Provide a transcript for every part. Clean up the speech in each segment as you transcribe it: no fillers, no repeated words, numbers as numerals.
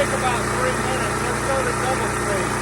take about 3 minutes. Let's go to double speed.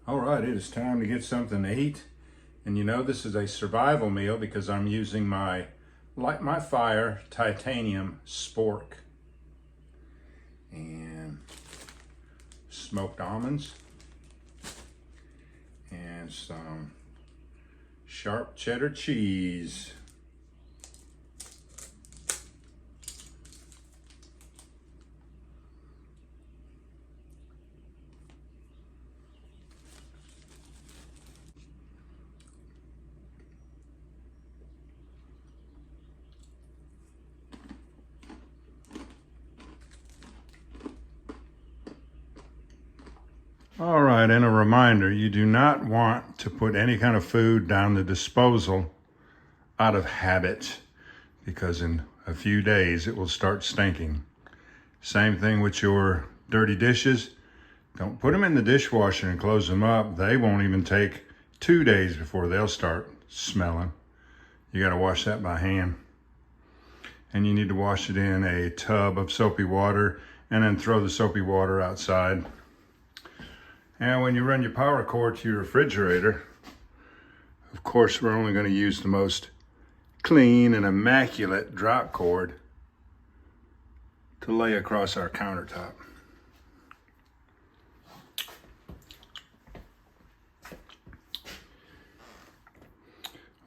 All right, it is time to get something to eat. And you know, this is a survival meal because I'm using my Light My Fire titanium spork. And smoked almonds. And some sharp cheddar cheese. All right, and a reminder, you do not want to put any kind of food down the disposal out of habit, because in a few days it will start stinking. Same thing with your dirty dishes. Don't put them in the dishwasher and close them up. They won't even take 2 days before they'll start smelling. You got to wash that by hand. And you need to wash it in a tub of soapy water and then throw the soapy water outside. And when you run your power cord to your refrigerator, of course, we're only going to use the most clean and immaculate drop cord to lay across our countertop.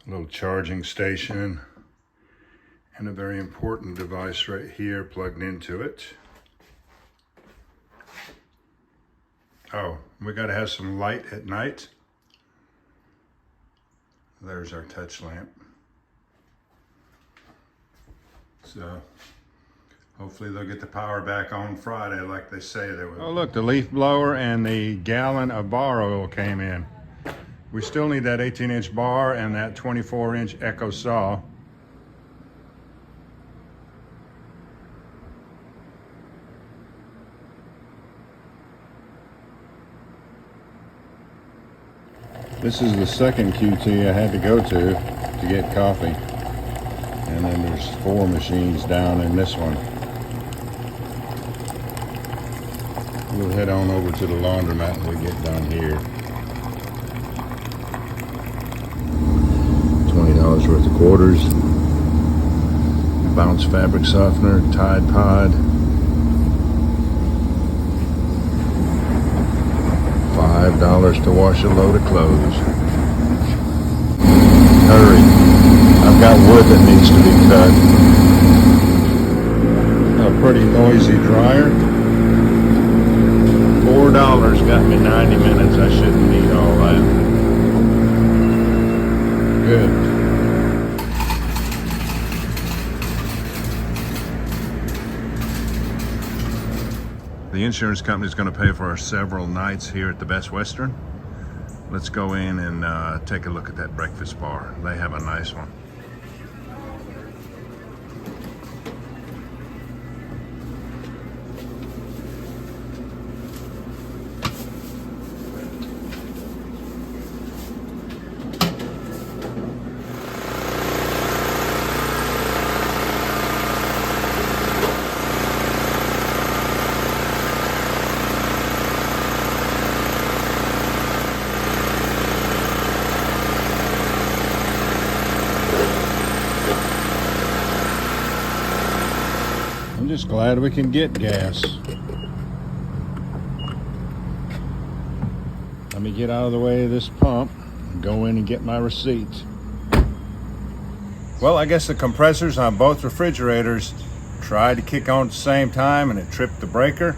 A little charging station and a very important device right here plugged into it. Oh, we got to have some light at night. There's our touch lamp. So hopefully they'll get the power back on Friday like they say they will. Oh look, the leaf blower and the gallon of bar oil came in. We still need that 18-inch bar and that 24-inch Echo saw. This is the second QT I had to go to get coffee. And then there's 4 machines down in this one. We'll head on over to the laundromat when we get done here. $20 worth of quarters, Bounce fabric softener, Tide Pod, $5 to wash a load of clothes. Hurry, I've got wood that needs to be cut. A pretty noisy dryer. $4 got me 90 minutes. I shouldn't need all that. Good. The insurance company is going to pay for our several nights here at the Best Western. Let's go in and take a look at that breakfast bar. They have a nice one. I'm just glad we can get gas. Let me get out of the way of this pump and go in and get my receipt. Well, I guess the compressors on both refrigerators tried to kick on at the same time and it tripped the breaker.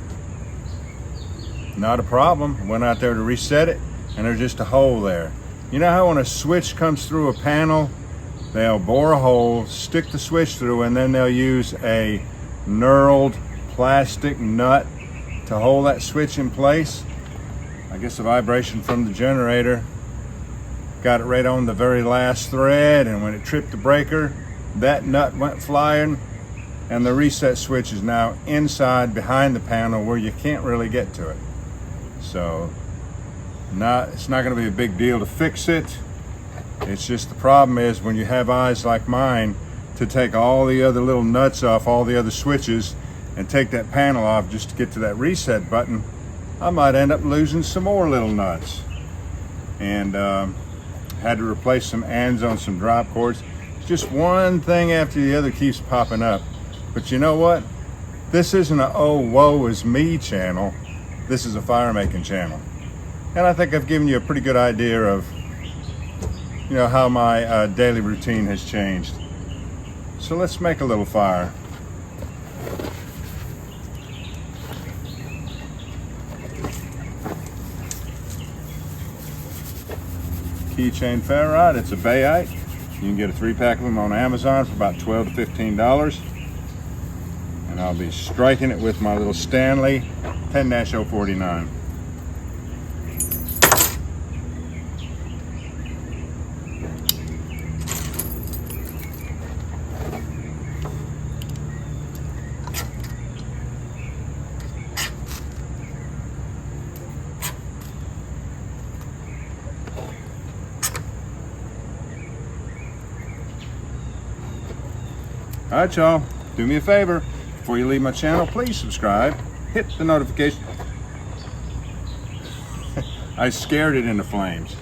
Not a problem. Went out there to reset it and there's just a hole there. You know how when a switch comes through a panel, they'll bore a hole, stick the switch through, and then they'll use a knurled plastic nut to hold that switch in place. I guess the vibration from the generator got it right on the very last thread, and when it tripped the breaker, that nut went flying, and the reset switch is now inside behind the panel where you can't really get to it. So it's not going to be a big deal to fix it. It's just the problem is when you have eyes like mine to take all the other little nuts off all the other switches and take that panel off just to get to that reset button, I might end up losing some more little nuts. And had to replace some ends on some drop cords. It's just one thing after the other keeps popping up. But you know what? This isn't a oh woe is me channel. This is a fire making channel. And I think I've given you a pretty good idea of how my daily routine has changed. So let's make a little fire. Keychain ferrite, it's a bayite. You can get a 3-pack of them on Amazon for about $12 to $15. And I'll be striking it with my little Stanley 10-049. All right, y'all, do me a favor. Before you leave my channel, please subscribe. Hit the notification. I scared it into flames.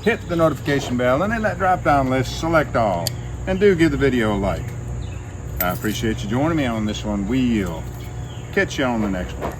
Hit the notification bell, and in that drop-down list, select all. And do give the video a like. I appreciate you joining me on this one. We'll catch you on the next one.